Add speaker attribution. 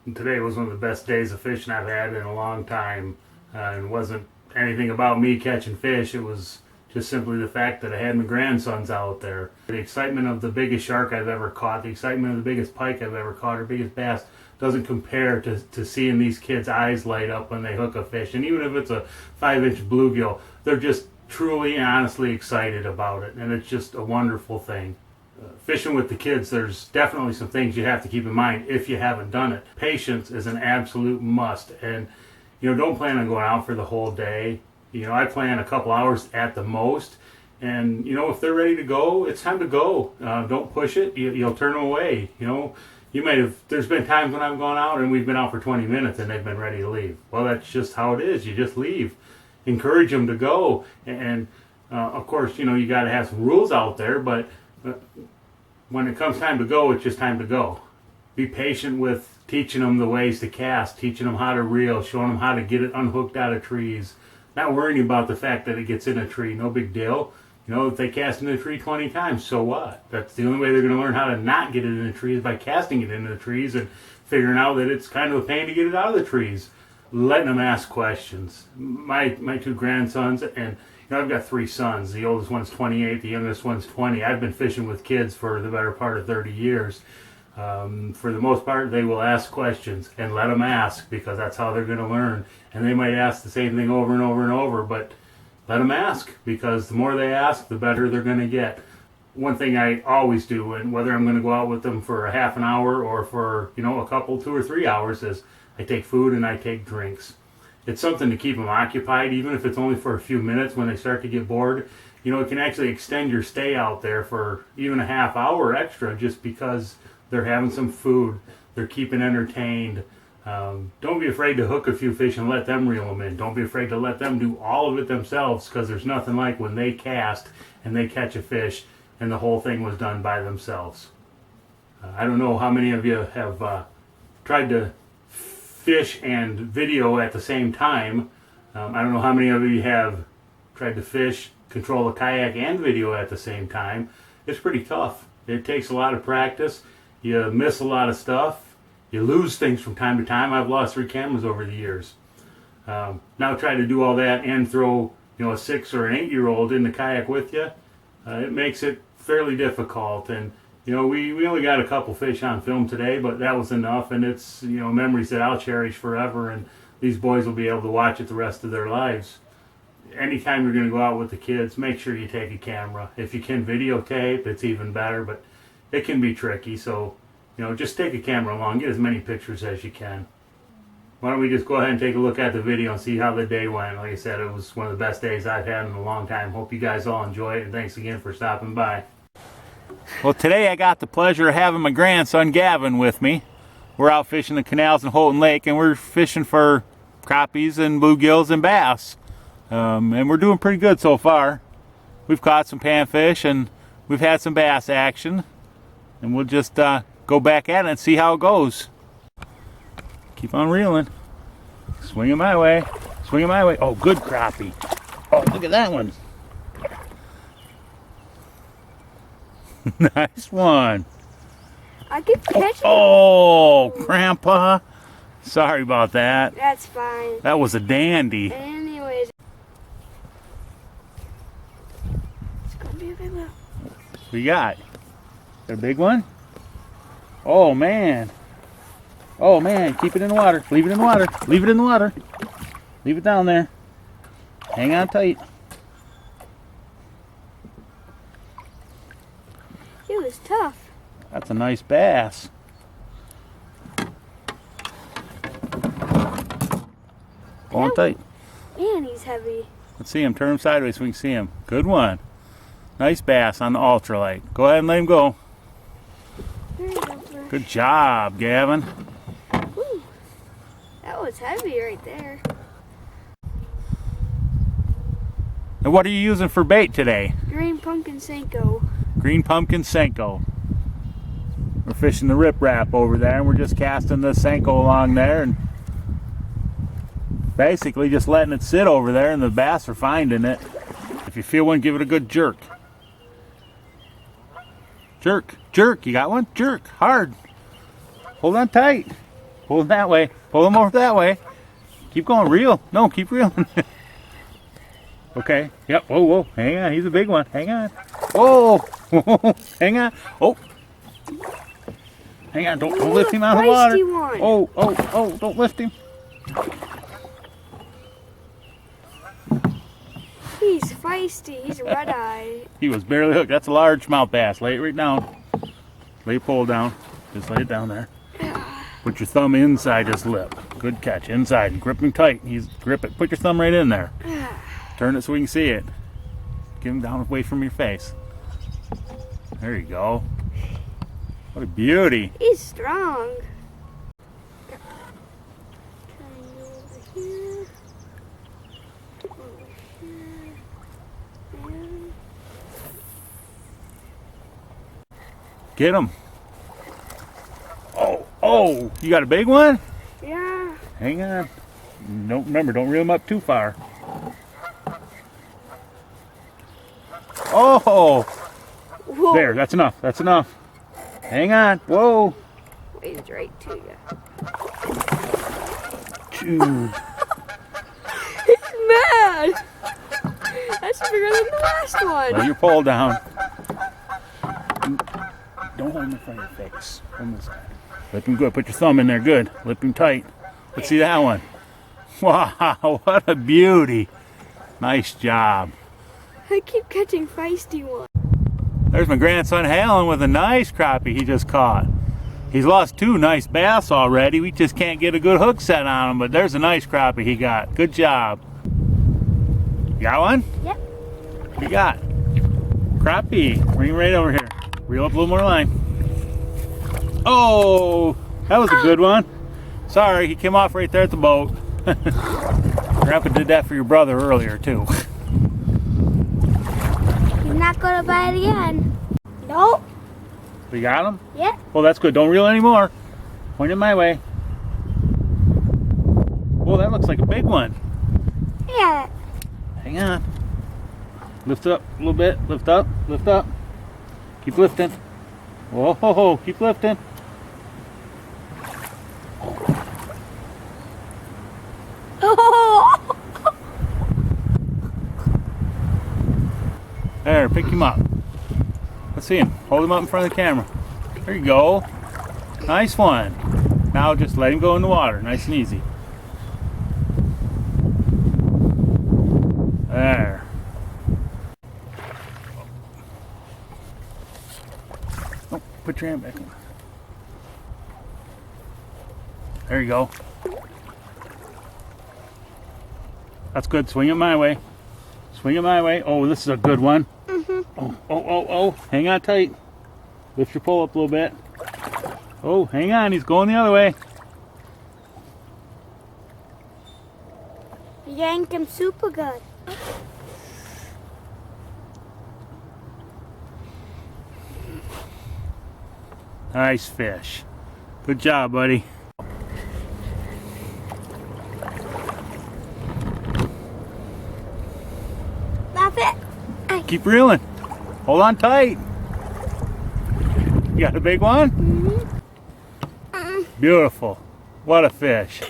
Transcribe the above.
Speaker 1: And today was one of the best days of fishing I've had in a long time. It wasn't anything about me catching fish. It was just simply the fact that I had my grandsons out there. The excitement of the biggest shark I've ever caught, the excitement of the biggest pike I've ever caught, or biggest bass, doesn't compare to seeing these kids' eyes light up when they hook a fish. And even if it's a 5-inch bluegill, they're just truly and honestly excited about it. And it's just a wonderful thing. Fishing with the kids, there's definitely some things you have to keep in mind if you haven't done it. Patience is an absolute must. And, don't plan on going out for the whole day. I plan a couple hours at the most. And, if they're ready to go, it's time to go. Don't push it. You'll turn them away. There's been times when I've gone out and we've been out for 20 minutes and they've been ready to leave. Well, that's just how it is. You just leave. Encourage them to go. And of course, you got to have some rules out there, but when it comes time to go, it's just time to go. Be patient with teaching them the ways to cast, teaching them how to reel, showing them how to get it unhooked out of trees. Not worrying about the fact that it gets in a tree. No big deal. If they cast in a tree 20 times, so what? That's the only way they're going to learn how to not get it in the trees, by casting it into the trees and figuring out that it's kind of a pain to get it out of the trees. Letting them ask questions. My two grandsons, and I've got 3 sons. The oldest one's 28, the youngest one's 20. I've been fishing with kids for the better part of 30 years. For the most part, they will ask questions, and let them ask, because that's how they're going to learn. And they might ask the same thing over and over and over, but let them ask, because the more they ask, the better they're going to get. One thing I always do, and whether I'm going to go out with them for a half an hour or for a couple, 2 or 3 hours, is I take food and I take drinks. It's something to keep them occupied, even if it's only for a few minutes when they start to get bored. It can actually extend your stay out there for even a half hour extra, just because they're having some food, they're keeping entertained. Don't be afraid to hook a few fish and let them reel them in. Don't be afraid to let them do all of it themselves, because there's nothing like when they cast and they catch a fish and the whole thing was done by themselves. I don't know how many of you have tried to fish and video at the same time. I don't know how many of you have tried to fish, control a kayak, and video at the same time. It's pretty tough. It takes a lot of practice. You miss a lot of stuff. You lose things from time to time. I've lost 3 cameras over the years. Now try to do all that and throw a 6 or an 8-year-old in the kayak with you. It makes it fairly difficult. And we only got a couple fish on film today, but that was enough. And it's memories that I'll cherish forever. And these boys will be able to watch it the rest of their lives. Anytime you're going to go out with the kids, make sure you take a camera. If you can videotape, it's even better. But it can be tricky, so just take a camera along, get as many pictures as you can. Why don't we just go ahead and take a look at the video and see how the day went. Like I said, it was one of the best days I've had in a long time. Hope you guys all enjoy it, and thanks again for stopping by. Well, today I got the pleasure of having my grandson Gavin with me. We're out fishing the canals in Houghton Lake, and we're fishing for crappies and bluegills and bass. And we're doing pretty good so far. We've caught some panfish and we've had some bass action. And we'll just go back at it and see how it goes. Keep on reeling. Swing it my way. Swing it my way. Oh, good crappie. Oh, look at that one. Nice one.
Speaker 2: I keep catching.
Speaker 1: Oh, Grandpa. Sorry about that.
Speaker 2: That's fine.
Speaker 1: That was a dandy.
Speaker 2: Anyways. It's going to be a big one.
Speaker 1: What you got? A big one? Oh man. Oh man, keep it in the water. Leave it in the water. Leave it in the water. Leave it down there. Hang on tight.
Speaker 2: It was tough.
Speaker 1: That's a nice bass. Hold on tight.
Speaker 2: Man, he's heavy.
Speaker 1: Let's see him. Turn him sideways so we can see him. Good one. Nice bass on the ultralight. Go ahead and let him go. Good job, Gavin.
Speaker 2: Ooh, that was heavy right there.
Speaker 1: And what are you using for bait today?
Speaker 2: Green pumpkin Senko.
Speaker 1: Green pumpkin Senko. We're fishing the riprap over there, and we're just casting the Senko along there and basically just letting it sit over there, and the bass are finding it. If you feel one, give it a good jerk. Jerk, jerk. You got one? Jerk, hard. Hold on tight.
Speaker 3: Pull him that way. Pull him over that way. Keep going. Reel. No, keep reeling. Okay. Yep. Whoa, whoa. Hang on. He's a big one. Hang on. Whoa. Hang on. Oh. Hang on. Don't lift him out of the water.
Speaker 2: One.
Speaker 3: Oh, oh, oh. Don't lift him.
Speaker 2: He's feisty. He's red-eyed.
Speaker 3: He was barely hooked. That's a largemouth bass. Lay it right down. Lay your pole down. Just lay it down there. Put your thumb inside his lip. Good catch. Inside. And grip him tight. Grip it. Put your thumb right in there. Turn it so we can see it. Get him down away from your face. There you go. What a beauty.
Speaker 2: He's strong. Over here. Over here. And
Speaker 3: Get him. Oh, oh. You got a big one?
Speaker 2: yeah.
Speaker 3: Hang on. Remember, don't reel him up too far. Oh!
Speaker 2: Whoa.
Speaker 3: There, that's enough. That's enough. Hang on. Whoa.
Speaker 2: He's right to you.
Speaker 3: Dude.
Speaker 2: He's mad. That's bigger than the last one.
Speaker 3: Lay your pole down. Don't hold him in front of your face. On this side. Lip him good. Put your thumb in there. Good. Lip him tight. Let's see that one. Wow, what a beauty. Nice job.
Speaker 2: I keep catching feisty ones.
Speaker 3: There's my grandson Halen with a nice crappie he just caught. He's lost 2 nice bass already. We just can't get a good hook set on him, but there's a nice crappie he got. Good job. You got one?
Speaker 2: Yep.
Speaker 3: What you got? Crappie. Bring him right over here. Reel up a little more line. Oh, that was a good one. Sorry, he came off right there at the boat. Grandpa did that for your brother earlier, too.
Speaker 2: He's not gonna bite again. Nope.
Speaker 3: We got him?
Speaker 2: Yep.
Speaker 3: Well, that's good. Don't reel anymore. Point it my way. Well, that looks like a big one.
Speaker 2: Yeah.
Speaker 3: Hang on. Lift up a little bit. Lift up. Lift up. Keep lifting. Whoa, ho, ho. Keep lifting.
Speaker 2: Oh.
Speaker 3: There, pick him up. Let's see him. Hold him up in front of the camera. There you go. Nice one. Now just let him go in the water. Nice and easy. There. Oh, put your hand back in. There you go. That's good. Swing it my way. Swing it my way. Oh, this is a good one. Oh, oh, oh, oh. Hang on tight. Lift your pole up a little bit. Oh, hang on. He's going the other way.
Speaker 2: Yank him super good.
Speaker 3: Nice fish. Good job, buddy.
Speaker 2: That's it.
Speaker 3: Keep reeling. Hold on tight. You got a big one? Beautiful. What a fish.